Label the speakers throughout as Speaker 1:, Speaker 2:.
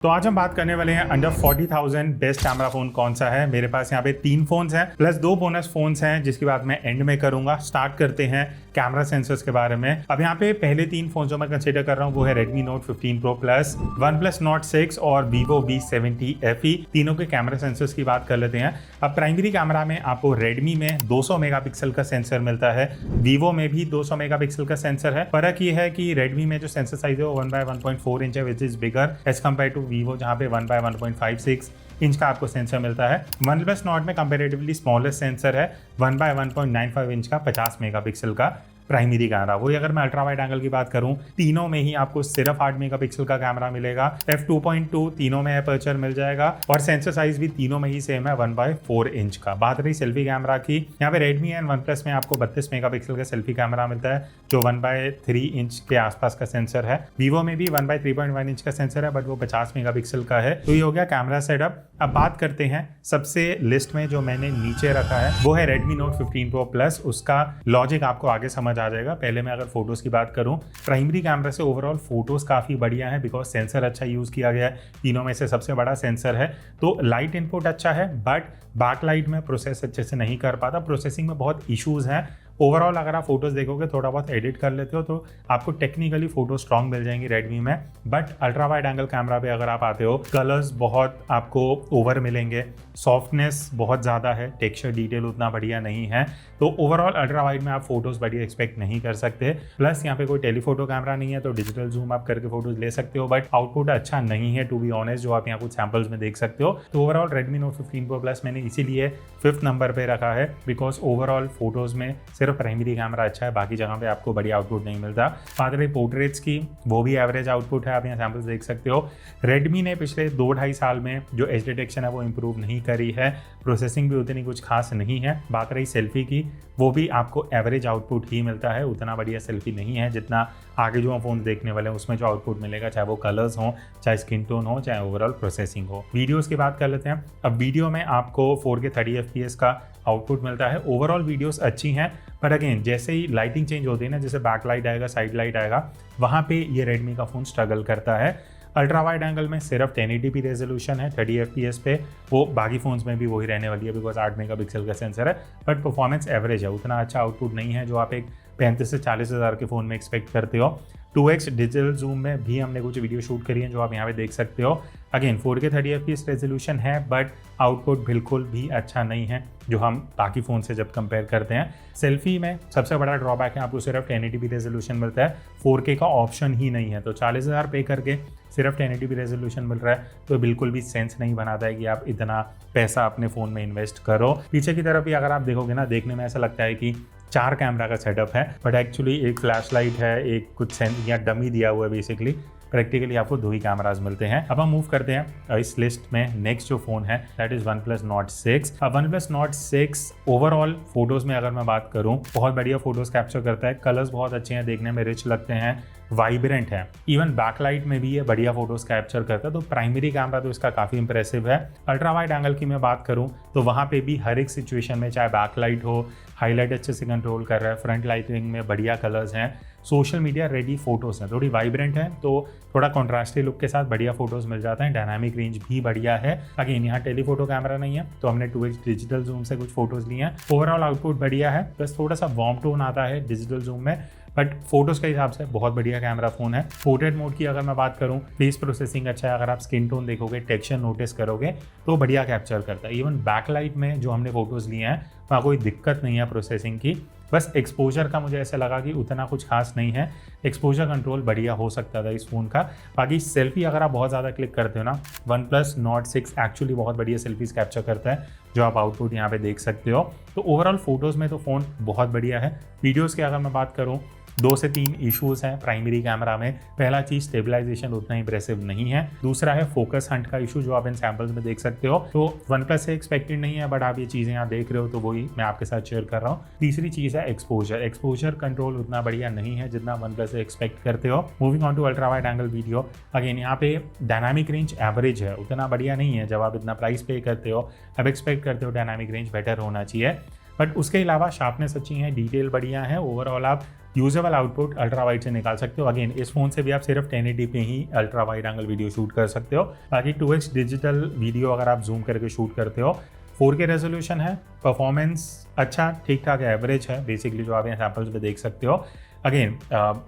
Speaker 1: तो आज हम बात करने वाले हैं अंडर 40,000 बेस्ट कैमरा फोन कौन सा है। मेरे पास यहाँ पे 3 फोन्स हैं प्लस 2 बोनस फोन्स हैं जिसकी बात मैं एंड में करूंगा। स्टार्ट करते हैं कैमरा सेंसर्स के बारे में। अब यहाँ पे पहले 3 फोन जो मैं कंसीडर कर रहा हूँ वो है Redmi Note 15 Pro Plus, OnePlus Nord 6 और Vivo V70 FE। तीनों के कैमरा सेंसर्स की बात कर लेते हैं। अब प्राइमरी कैमरा में आपको Redmi में 200 मेगापिक्सल का सेंसर मिलता है, Vivo में भी 200 मेगापिक्सल का सेंसर है। फर्क ये है कि Redmi में जो सेंसर साइज है वो 1/1.4 इंच है which is bigger as compare to Vivo जहाँ पे 1/1.56 इंच का आपको सेंसर मिलता है। OnePlus Nord में कंपेरेटिवली स्मॉलेस्ट सेंसर है 1/1.95 इंच का 50 मेगापिक्सल का प्राइमरी कैमरा। वही अगर मैं अल्ट्रा वाइड एंगल की बात करूं, तीनों में ही आपको सिर्फ 8 मेगापिक्सल का कैमरा मिलेगा। f2.2 तीनों में अपर्चर मिल जाएगा और सेंसर साइज भी तीनों में ही सेम है 1/4 इंच का। बात रही सेल्फी कैमरा की, यहाँ पे Redmi एंड OnePlus में आपको 32 मेगापिक्सल का सेल्फी कैमरा मिलता है जो 1/3 इंच के आसपास का सेंसर है। Vivo में भी 1/3.1 इंच का सेंसर है बट वो 50 मेगापिक्सल का है। तो ये हो गया कैमरा सेटअप। अब बात करते हैं सबसे लिस्ट में जो मैंने नीचे रखा है वो है Redmi Note 15 Pro Plus। उसका लॉजिक आपको आगे समझ आ जाएगा। पहले मैं अगर फोटोज की बात करूं, प्राइमरी कैमरा से ओवरऑल फोटोज काफी बढ़िया है बिकॉज सेंसर अच्छा यूज किया गया है। तीनों में से सबसे बड़ा सेंसर है तो लाइट इनपुट अच्छा है बट बैक लाइट में प्रोसेस अच्छे से नहीं कर पाता। प्रोसेसिंग में बहुत इश्यूज हैं। ओवरऑल अगर आप फोटोज देखोगे, थोड़ा बहुत एडिट कर लेते हो तो आपको टेक्निकली फोटो स्ट्रॉन्ग मिल जाएंगी Redmi में। But ultra wide angle camera पे अगर आप आते हो, कलर्स बहुत आपको ओवर मिलेंगे, सॉफ्टनेस बहुत ज़्यादा है, टेक्सचर डिटेल उतना बढ़िया नहीं है। तो ओवरऑल अल्ट्रा वाइड में आप फोटोज बढ़िया एक्सपेक्ट नहीं कर सकते। प्लस यहाँ पे कोई टेलीफोटो कैमरा नहीं है तो डिजिटल जूम आप करके फोटोज ले सकते हो बट आउटपुट अच्छा नहीं है टू बी ऑनेस्ट, जो आप यहाँ कुछ सैम्पल्स में देख सकते हो। तो overall Redmi Note 15 Pro Plus मैंने इसीलिए 5th नंबर पे रखा है बिकॉज ओवरऑल फोटोज में सिर्फ प्राइमरी कैमरा अच्छा है, बाकी जगह पे आपको बढ़िया आउटपुट नहीं मिलता। बात रही पोर्ट्रेट्स की, वो भी एवरेज आउटपुट है, आप यहाँ सैम्पल्स देख सकते हो। Redmi ने पिछले 2-2.5 साल में जो एज डिटेक्शन है वो इंप्रूव नहीं करी है, प्रोसेसिंग भी उतनी कुछ खास नहीं है। बात रही सेल्फी की, वो भी आपको एवरेज आउटपुट ही मिलता है, उतना बढ़िया सेल्फी नहीं है जितना आगे जो हम फोन देखने वाले हैं उसमें जो आउटपुट मिलेगा, चाहे वो कलर्स हो, चाहे स्किन टोन हो, चाहे ओवरऑल प्रोसेसिंग हो। वीडियोस की बात कर लेते हैं। अब वीडियो में आपको 4K 30 FPS का आउटपुट मिलता है। ओवरऑल वीडियोस अच्छी हैं पर अगेन जैसे ही लाइटिंग चेंज होती है ना, जैसे बैक लाइट आएगा, साइड लाइट आएगा, वहाँ पे ये Redmi का फ़ोन स्ट्रगल करता है। अल्ट्रा वाइड एंगल में सिर्फ 1080p रेजोल्यूशन है 30 FPS पे, वो बाकी फोन्स में भी वही रहने वाली है बिकॉज 8 मेगापिक्सल का सेंसर है बट परफॉर्मेंस एवरेज है, उतना अच्छा आउटपुट नहीं है जो आप एक 35 से 40 हज़ार के फ़ोन में एक्सपेक्ट करते हो। 2x डिजिटल जूम में भी हमने कुछ वीडियो शूट करी है जो आप यहाँ पे देख सकते हो। अगेन 4K 30 FPS रेजोल्यूशन है बट आउटपुट बिल्कुल भी अच्छा नहीं है जो हम बाकी फ़ोन से जब कंपेयर करते हैं। सेल्फी में सबसे बड़ा ड्रॉबैक है आपको सिर्फ 1080p रेजोल्यूशन मिलता है, 4K का ऑप्शन ही नहीं है। तो 40,000 पे करके सिर्फ 1080p रेजोल्यूशन मिल रहा है तो बिल्कुल भी सेंस नहीं बनाता है कि आप इतना पैसा अपने फ़ोन में इन्वेस्ट करो। पीछे की तरफ भी अगर आप देखोगे ना, देखने में ऐसा लगता है कि 4 कैमरा का सेटअप है बट एक्चुअली एक फ्लैश लाइट है, एक कुछ सेंस या डमी दिया हुआ है। बेसिकली प्रैक्टिकली आपको 2 ही कैमराज मिलते हैं। अब हम मूव करते हैं इस लिस्ट में। नेक्स्ट जो फोन है दैट इज OnePlus Nord 6। अब OnePlus Nord 6 ओवरऑल फोटोज में अगर मैं बात करूं, बहुत बढ़िया फोटोज कैप्चर करता है, कलर्स बहुत अच्छे हैं, देखने में रिच लगते हैं, वाइब्रेंट है, इवन बैकलाइट में भी ये बढ़िया फोटोज कैप्चर करता है। तो प्राइमरी कैमरा तो इसका काफ़ी इंप्रेसिव है। अल्ट्रा वाइड एंगल की मैं बात करूं तो वहाँ पे भी हर एक सिचुएशन में, चाहे बैकलाइट हो, हाईलाइट अच्छे से कंट्रोल कर रहा है, फ्रंट लाइटिंग में बढ़िया कलर्स हैं, सोशल मीडिया रेडी फोटोज हैं, थोड़ी वाइब्रेंट है तो थोड़ा कॉन्ट्रास्टी लुक के साथ बढ़िया फोटोज मिल जाते हैं। डायनामिक रेंज भी बढ़िया है। अगेन यहाँ टेलीफोटो कैमरा नहीं है तो हमने 2x डिजिटल जूम से कुछ फोटोज लिए हैं। ओवरऑल आउटपुट बढ़िया है, प्लस थोड़ा सा वार्म टोन आता है डिजिटल जूम में बट फोटोज के हिसाब से बहुत बढ़िया कैमरा फोन है। पोर्ट्रेट मोड की अगर मैं बात करूं, फेस प्रोसेसिंग अच्छा है, अगर आप स्किन टोन देखोगे, टेक्सचर नोटिस करोगे तो बढ़िया कैप्चर करता है। इवन बैकलाइट में जो हमने फोटोज लिए हैं वहाँ कोई दिक्कत नहीं है प्रोसेसिंग की, बस एक्सपोजर का मुझे ऐसा लगा कि उतना कुछ खास नहीं है, एक्सपोजर कंट्रोल बढ़िया हो सकता था इस फ़ोन का। बाकी सेल्फी अगर आप बहुत ज़्यादा क्लिक करते हो ना, OnePlus Nord 6 एक्चुअली बहुत बढ़िया सेल्फीज कैप्चर करता है जो आप आउटपुट यहाँ पे देख सकते हो। तो ओवरऑल फोटोज़ में तो फ़ोन बहुत बढ़िया है। वीडियोज़ की अगर मैं बात करूँ, 2 से 3 इश्यूज हैं प्राइमरी कैमरा में। पहला चीज स्टेबलाइजेशन उतना इंप्रेसिव नहीं है, दूसरा है फोकस हंट का इशू जो आप इन सैंपल्स में देख सकते हो। तो OnePlus से एक्सपेक्टेड नहीं है बट आप ये चीजें यहाँ देख रहे हो तो वही मैं आपके साथ शेयर कर रहा हूँ। तीसरी चीज है एक्सपोजर कंट्रोल उतना बढ़िया नहीं है जितना OnePlus से एक्सपेक्ट करते हो। Moving on to ultra wide angle video, again यहाँ पे डायनामिक रेंज एवरेज है, उतना बढ़िया नहीं है। जब आप इतना प्राइस पे करते हो, अब एक्सपेक्ट करते हो डायनामिक रेंज बेटर होना चाहिए बट उसके अलावा शार्पनेस अच्छी है, डिटेल बढ़िया है। ओवरऑल आप यूजेबल आउटपुट अल्ट्रा वाइड से निकाल सकते हो। अगेन इस फोन से भी आप सिर्फ 1080 पे ही ultra wide angle video shoot कर सकते हो। बाकी 2x डिजिटल वीडियो अगर आप जूम करके शूट करते हो, 4K रेजोल्यूशन है, परफॉर्मेंस अच्छा ठीक ठाक एवरेज है बेसिकली, जो आप यहाँ सैम्पल्स पे देख सकते हो। अगेन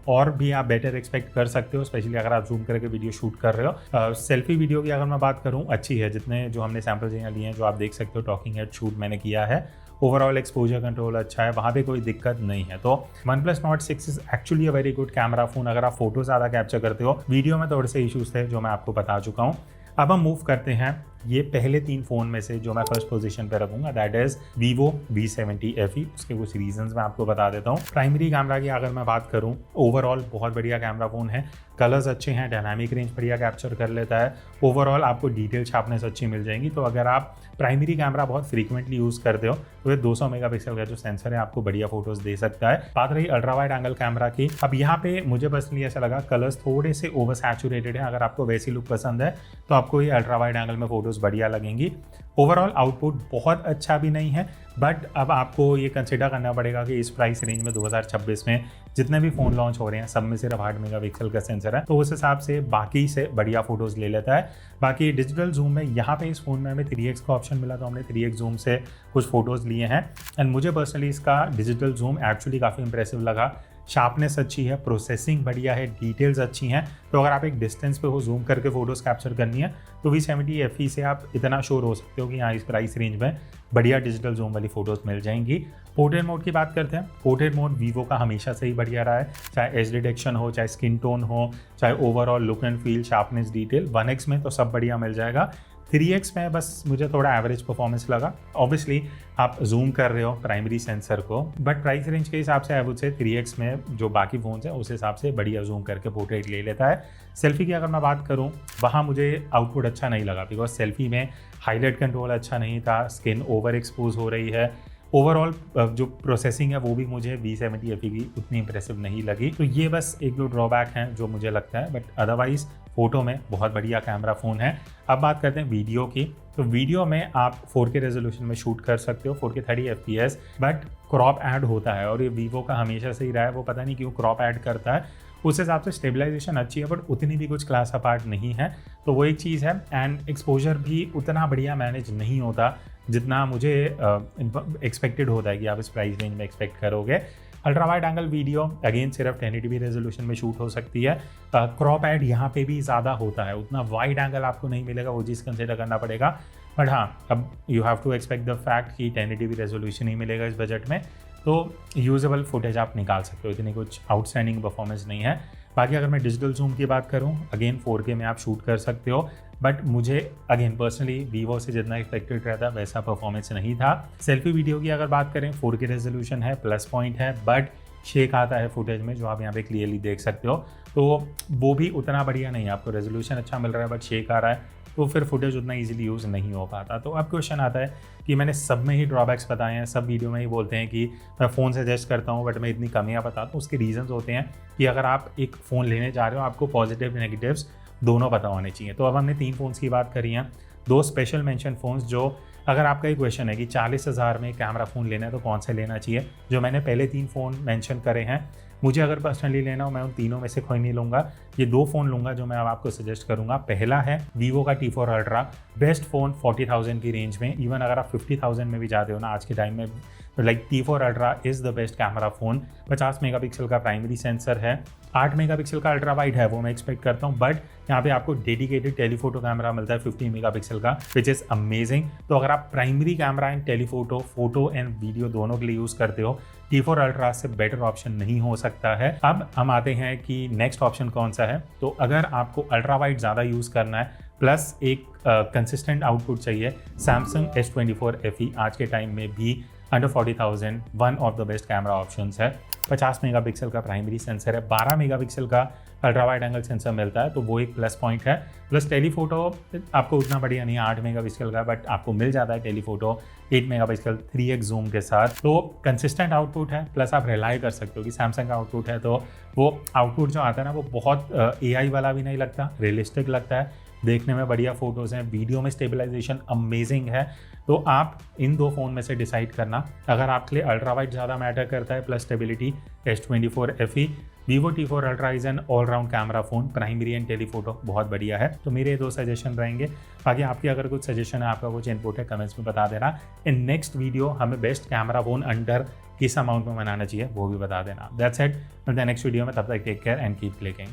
Speaker 1: और भी आप बेटर एक्सपेक्ट कर सकते हो, स्पेशली अगर आप जूम करके वीडियो शूट कर रहे हो। सेल्फी वीडियो की अगर मैं बात करूँ अच्छी है, जितने जो हमने सैम्पल्स यहाँ लिए हैं, जो आप देख सकते हो टॉकिंग हेड शूट मैंने किया है। ओवरऑल एक्सपोजर कंट्रोल अच्छा है, वहाँ पे कोई दिक्कत नहीं है। तो OnePlus Nord 6 is actually a very good camera phone अगर आप फोटो ज़्यादा कैप्चर करते हो। वीडियो में थोड़े से इशूज़ थे जो मैं आपको बता चुका हूँ। अब हम मूव करते हैं ये पहले 3 फ़ोन में से जो मैं फर्स्ट पोजीशन पे रखूंगा, that is Vivo V70 FE। उसके कुछ रीजंस मैं आपको बता देता हूँ। प्राइमरी कैमरा की अगर मैं बात करूँ, ओवरऑल बहुत बढ़िया कैमरा फ़ोन है, कलर्स अच्छे हैं, डायनामिक रेंज बढ़िया कैप्चर कर लेता है, ओवरऑल आपको डिटेल शार्पनेस अच्छी मिल जाएंगी। तो अगर आप प्राइमरी कैमरा बहुत फ्रीक्वेंटली यूज़ करते हो तो ये 200 मेगापिक्सल का जो सेंसर है आपको बढ़िया फोटोज़ दे सकता है। बात रही अल्ट्रा वाइड एंगल कैमरा की, अब यहाँ पे मुझे पर्सनली ऐसा लगा कलर्स थोड़े से ओवर सैचुरेटेड है। अगर आपको वैसी लुक पसंद है तो आपको ये अल्ट्रा वाइड एंगल में फोटोज़ बढ़िया लगेंगी। ओवरऑल आउटपुट बहुत अच्छा भी नहीं है, बट अब आपको ये कंसिडर करना पड़ेगा कि इस प्राइस रेंज में 2026 में जितने भी फ़ोन लॉन्च हो रहे हैं सब में सिर्फ 8 मेगापिक्सल का सेंसर है, तो उस हिसाब से बाकी से बढ़िया फोटोज़ ले लेता है। बाकी डिजिटल जूम में यहाँ पे इस फ़ोन में हमें 3x का ऑप्शन मिला, तो हमने 3x जूम से कुछ फ़ोटोज़ लिए हैं। एंड मुझे पर्सनली इसका डिजिटल जूम एक्चुअली काफ़ी इंप्रेसिव लगा। शार्पनेस अच्छी है, प्रोसेसिंग बढ़िया है, डिटेल्स अच्छी हैं। तो अगर आप एक डिस्टेंस पे हो जूम करके फ़ोटोज़ कैप्चर करनी है तो V70 FE से आप इतना श्योर हो सकते हो कि हाँ इस प्राइस रेंज में बढ़िया डिजिटल जूम वाली फ़ोटोज़ मिल जाएंगी। पोर्ट्रेट मोड की बात करते हैं। पोर्ट्रेट मोड वीवो का हमेशा से ही बढ़िया रहा है, चाहे एज डिटेक्शन हो, चाहे स्किन टोन हो, चाहे overall look and feel, sharpness, detail. 1x में तो सब बढ़िया मिल जाएगा। 3x में बस मुझे थोड़ा एवरेज परफॉर्मेंस लगा। ऑब्वियसली आप जूम कर रहे हो प्राइमरी सेंसर को, बट प्राइस रेंज के हिसाब से आई वुड से 3x में जो बाकी फ़ोन्स हैं उस हिसाब से बढ़िया जूम करके पोर्ट्रेट ले लेता है। सेल्फी की अगर मैं बात करूं, वहाँ मुझे आउटपुट अच्छा नहीं लगा, बिकॉज सेल्फी में हाईलाइट कंट्रोल अच्छा नहीं था, स्किन ओवर एक्सपोज हो रही है। ओवरऑल जो प्रोसेसिंग है वो भी मुझे V70 FE की उतनी इंप्रेसिव नहीं लगी। तो ये बस एक दो ड्रॉबैक हैं जो मुझे लगता है, बट अदरवाइज फ़ोटो में बहुत बढ़िया कैमरा फ़ोन है। अब बात करते हैं वीडियो की। तो वीडियो में आप 4K रेजोल्यूशन में शूट कर सकते हो, 4K 30 FPS, but crop add होता है और ये वीवो का हमेशा से ही रहा है, वो पता नहीं क्यों क्रॉप ऐड करता है। उस हिसाब से स्टेबलाइजेशन अच्छी है, बट उतनी भी कुछ क्लास अपार्ट नहीं है, तो वो एक चीज़ है। एंड एक्सपोजर भी उतना बढ़िया मैनेज नहीं होता जितना मुझे एक्सपेक्टेड होता है कि आप इस प्राइस रेंज में एक्सपेक्ट करोगे। Ultra wide angle video again सिर्फ 1080p रेजोल्यूशन में शूट हो सकती है। क्रॉप ऐड यहाँ पे भी ज़्यादा होता है, उतना वाइड एंगल आपको नहीं मिलेगा, वो चीज़ कंसिडर करना पड़ेगा। बट हाँ, अब you have to expect the fact कि 1080p रेजोल्यूशन ही मिलेगा इस बजट में, तो यूजेबल फुटेज आप निकाल सकते हो, इतनी कुछ आउटस्टैंडिंग परफॉर्मेंस नहीं है। बाकी अगर मैं डिजिटल जूम की बात करूँ, अगेन 4K में आप शूट कर सकते हो, बट मुझे अगेन पर्सनली वीवो से जितना एक्सपेक्टेड रहता वैसा परफॉर्मेंस नहीं था। सेल्फी वीडियो की अगर बात करें, 4K रेजोल्यूशन है, प्लस पॉइंट है, बट शेक आता है फुटेज में, जो आप यहाँ पे क्लियरली देख सकते हो, तो वो भी उतना बढ़िया नहीं है। आपको रेजोल्यूशन अच्छा मिल रहा है बट शेक आ रहा है, तो फिर फुटेज उतना इजीली यूज़ नहीं हो पाता। तो अब क्वेश्चन आता है कि मैंने सब में ही ड्रॉबैक्स बताए हैं, सब वीडियो में ही बोलते हैं कि मैं फ़ोन सजेस्ट करता हूँ बट मैं इतनी कमियाँ बताता हूँ। उसके रीजंस होते हैं कि अगर आप एक फ़ोन लेने जा रहे हो, आपको पॉजिटिव नेगेटिव्स दोनों पता होने चाहिए। तो अब हमने 3 फ़ोन्स की बात करी हैं, 2 स्पेशल मेंशन फ़ोन्स, जो अगर आपका ये क्वेश्चन है कि 40,000 में कैमरा फ़ोन लेना है तो कौन से लेना चाहिए, जो मैंने पहले 3 फ़ोन मेंशन करे हैं, मुझे अगर पर्सनली लेना हो मैं उन तीनों में से कोई नहीं लूँगा। ये 2 फ़ोन लूँगा जो मैं अब आपको सजेस्ट करूँगा। पहला है वीवो का T4 अल्ट्रा, बेस्ट फ़ोन 40,000 की रेंज में। इवन अगर आप 50,000 में भी जाते हो ना आज के टाइम में, like T4 ultra is the best camera phone. 50 megapixel का प्राइमरी सेंसर है, 8 मेगापिक्सल का अल्ट्रा वाइड है, वो मैं एक्सपेक्ट करता हूँ, बट यहाँ पे आपको डेडिकेटेड टेलीफोटो कैमरा मिलता है 50 मेगापिक्सल का, विच इज़ अमेजिंग। तो अगर आप primary camera and telephoto, photo and video दोनों के लिए यूज़ करते हो, T4 अल्ट्रा से बेटर ऑप्शन नहीं हो सकता है। अब हम आते हैं कि नेक्स्ट ऑप्शन कौन सा है। तो अगर आपको अल्ट्रा वाइड ज़्यादा यूज़ करना है प्लस एक कंसिस्टेंट आउटपुट चाहिए, सैमसंग S24 FE आज के टाइम में भी under 40,000 one of the best camera options है। 50 मेगापिक्सल का प्राइमरी सेंसर है, 12 मेगापिक्सल का अल्ट्रा वाइड एंगल सेंसर मिलता है, तो वो एक प्लस पॉइंट है। प्लस टेलीफोटो आपको उतना बढ़िया नहीं है 8 मेगापिक्सल का, बट आपको मिल जाता है टेलीफोटो 8 मेगापिक्सल 3x जूम के साथ। तो कंसिस्टेंट आउटपुट है, प्लस आप रिलाई कर सकते हो कि सैमसंग का आउटपुट है, तो वो आउटपुट जो आता है ना वो बहुत AI वाला भी नहीं लगता, रियलिस्टिक लगता है। देखने में बढ़िया फोटोज़ हैं, वीडियो में स्टेबलाइजेशन अमेजिंग है। तो आप इन दो फ़ोन में से डिसाइड करना। अगर आपके लिए अल्ट्रा वाइड ज़्यादा मैटर करता है plus stability, S24 FE, Vivo T4 Ultra is an allround camera phone, primary and telephoto बहुत बढ़िया है। तो मेरे 2 सजेशन रहेंगे। बाकी आपकी अगर कुछ सजेशन है, आपका कुछ इनपुट है, कमेंट्स में बता देना। इन नेक्स्ट वीडियो हमें बेस्ट कैमरा फ़ोन अंडर किस अमाउंट में बनाना चाहिए वो भी बता देना। दैट्स इट, मिलते हैं नेक्स्ट वीडियो में, तब तक take care and keep clicking.